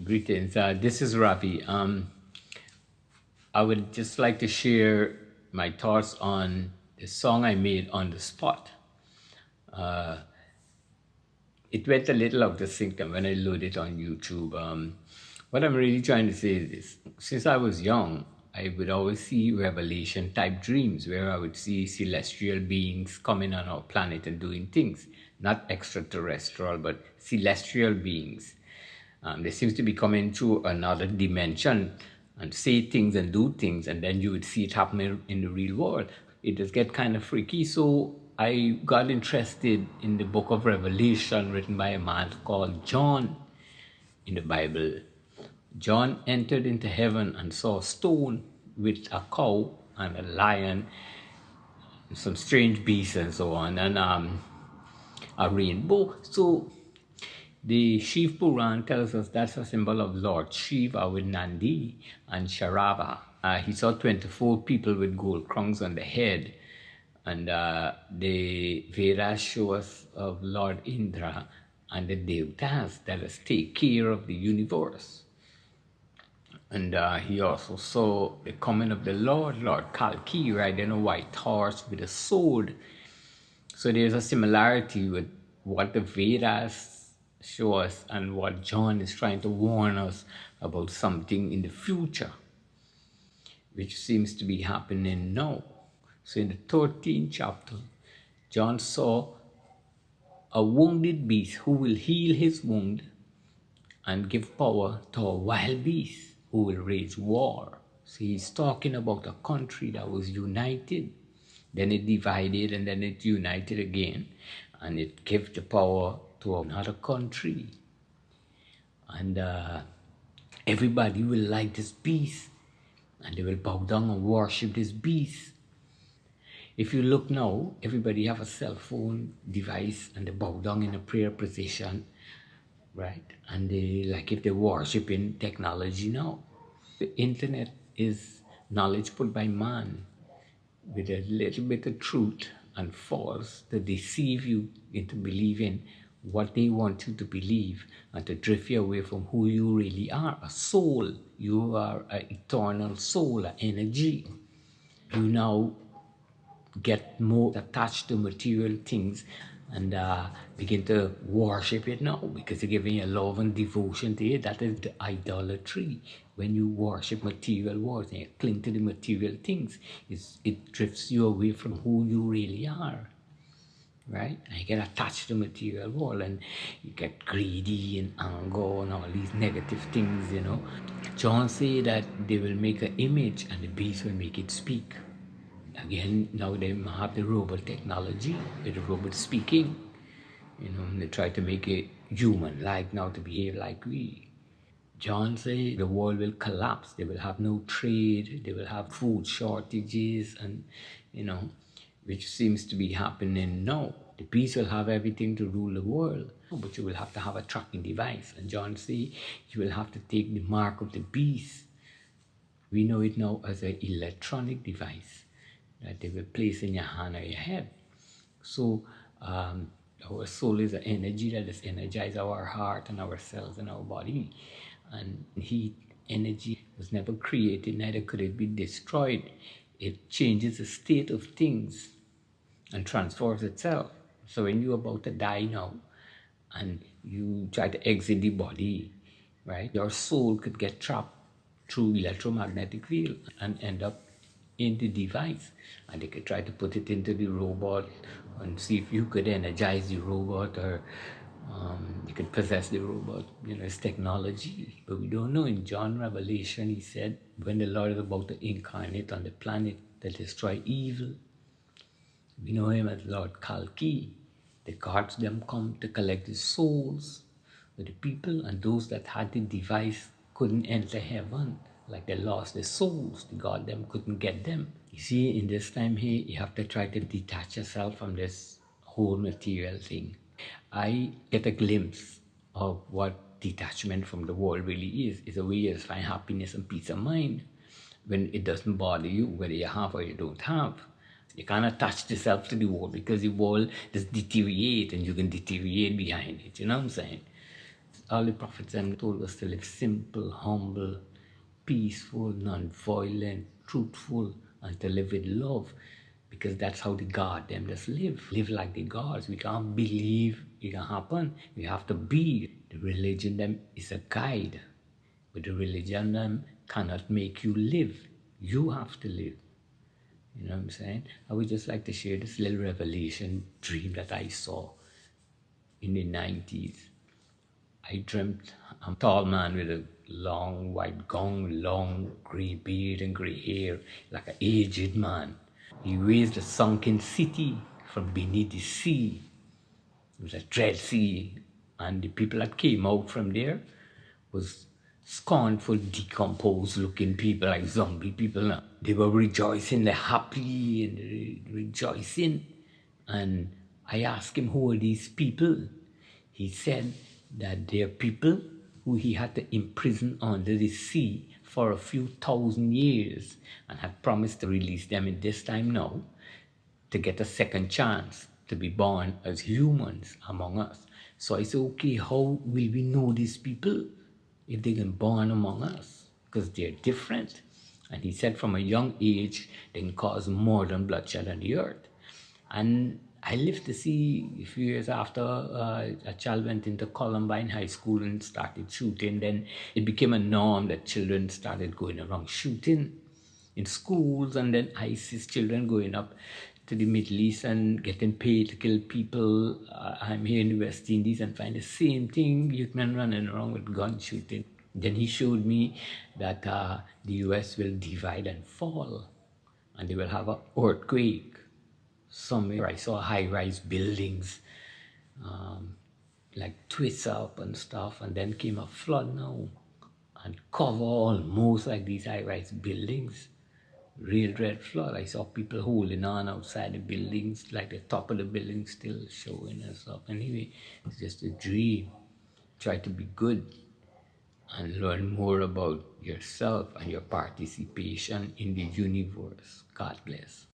Greetings. This is Ravi. I would just like to share my thoughts on the song I made on the spot. It went a little out of sync when I loaded it on YouTube. What I'm really trying to say is this. Since I was young, I would always see revelation type dreams where I would see celestial beings coming on our planet and doing things. Not extraterrestrial, but celestial beings. They seems to be coming through another dimension and say things and do things, and then you would see it happening in the real world. It does get kind of freaky. So I got interested in the book of Revelation written by a man called John in the Bible. John entered into heaven and saw a stone with a cow and a lion, some strange beasts and so on, and a rainbow. So the Shiv Puran tells us that's a symbol of Lord Shiva with Nandi and Sharava. He saw 24 people with gold crowns on the head. And the Vedas show us of Lord Indra and the Devtas that is take care of the universe. And he also saw the coming of the Lord Kalki, riding a white horse with a sword. So there's a similarity with what the Vedas show us and what John is trying to warn us about something in the future, which seems to be happening now. So in the 13th chapter, John saw a wounded beast who will heal his wound and give power to a wild beast who will wage war. So he's talking about a country that was united, then it divided, and then it united again, and it gave the power to another country. And everybody will like this beast, and they will bow down and worship this beast. If you look now, everybody have a cell phone device and they bow down in a prayer position, right? And they, like if they're worshiping technology now. The internet is knowledge put by man with a little bit of truth and false to deceive you into believing what they want you to believe and to drift you away from who you really are, a soul. You are an eternal soul, an energy. You now get more attached to material things and begin to worship it now because you're giving your love and devotion to it. That is the idolatry. When you worship material words and you cling to the material things, it drifts you away from who you really are, right? And you get attached to the material world and you get greedy and anger and all these negative things, you know. John said that they will make an image and the beast will make it speak. Again, now they have the robot technology with the robot speaking. You know, they try to make it human-like now to behave like we. John said the world will collapse. They will have no trade. They will have food shortages and, you know, which seems to be happening now. The beast will have everything to rule the world, but you will have to have a tracking device. And John said you will have to take the mark of the beast. We know it now as an electronic device that they will place in your hand or your head. So our soul is an energy that has energized our heart and our cells and our body. And heat energy was never created, neither could it be destroyed. It changes the state of things and transforms itself. So when you're about to die now and you try to exit the body, right, your soul could get trapped through electromagnetic field and end up in the device, and they could try to put it into the robot and see if you could energize the robot or you could possess the robot. You know, it's technology, but we don't know. In John Revelation, he said when the Lord is about to incarnate on the planet to destroy evil, we know him as Lord Kalki. The gods them come to collect the souls of the people, and those that had the device couldn't enter heaven. Like they lost their souls, the God them couldn't get them. You see, in this time here, you have to try to detach yourself from this whole material thing. I get a glimpse of what detachment from the world really is. It's a way you find happiness and peace of mind when it doesn't bother you whether you have or you don't have. You can't attach yourself to the world because the world just deteriorate and you can deteriorate behind it. You know what I'm saying? All the prophets and told us to live simple, humble, peaceful, non-violent, truthful, and to live with love. Because that's how the God them just live. Live like the gods. We can't believe it can happen. We have to be. The religion them is a guide. But the religion them cannot make you live. You have to live. You know what I'm saying? I would just like to share this little revelation dream that I saw in the 90s. I dreamt a tall man with a long white gown, long grey beard and grey hair, like an aged man. He raised a sunken city from beneath the sea. It was a dread sea, and the people that came out from there was scornful, decomposed looking people, like zombie people now. They were rejoicing, they're happy and they're rejoicing. And I asked him, who are these people? He said that they're people who he had to imprison under the sea for a few thousand years and had promised to release them in this time now to get a second chance to be born as humans among us. So I said, okay, how will we know these people if they can born among us? Because they're different. And he said from a young age, they can cause more than bloodshed on the earth. And I lived to see a few years after a child went into Columbine High School and started shooting. Then it became a norm that children started going around shooting in schools, and then ISIS children going up to the Middle East and getting paid to kill people. I'm here in the West Indies and find the same thing, youth men running around with gun shooting. Then he showed me that the US will divide and fall, and they will have an earthquake. Somewhere I saw high-rise buildings like twist up and stuff, and then came a flood now and cover almost like these high-rise buildings. Real dread flood. I saw people holding on outside the buildings, like the top of the building still showing and stuff. Anyway, it's just a dream. Try to be good and learn more about yourself and your participation in the universe. God bless.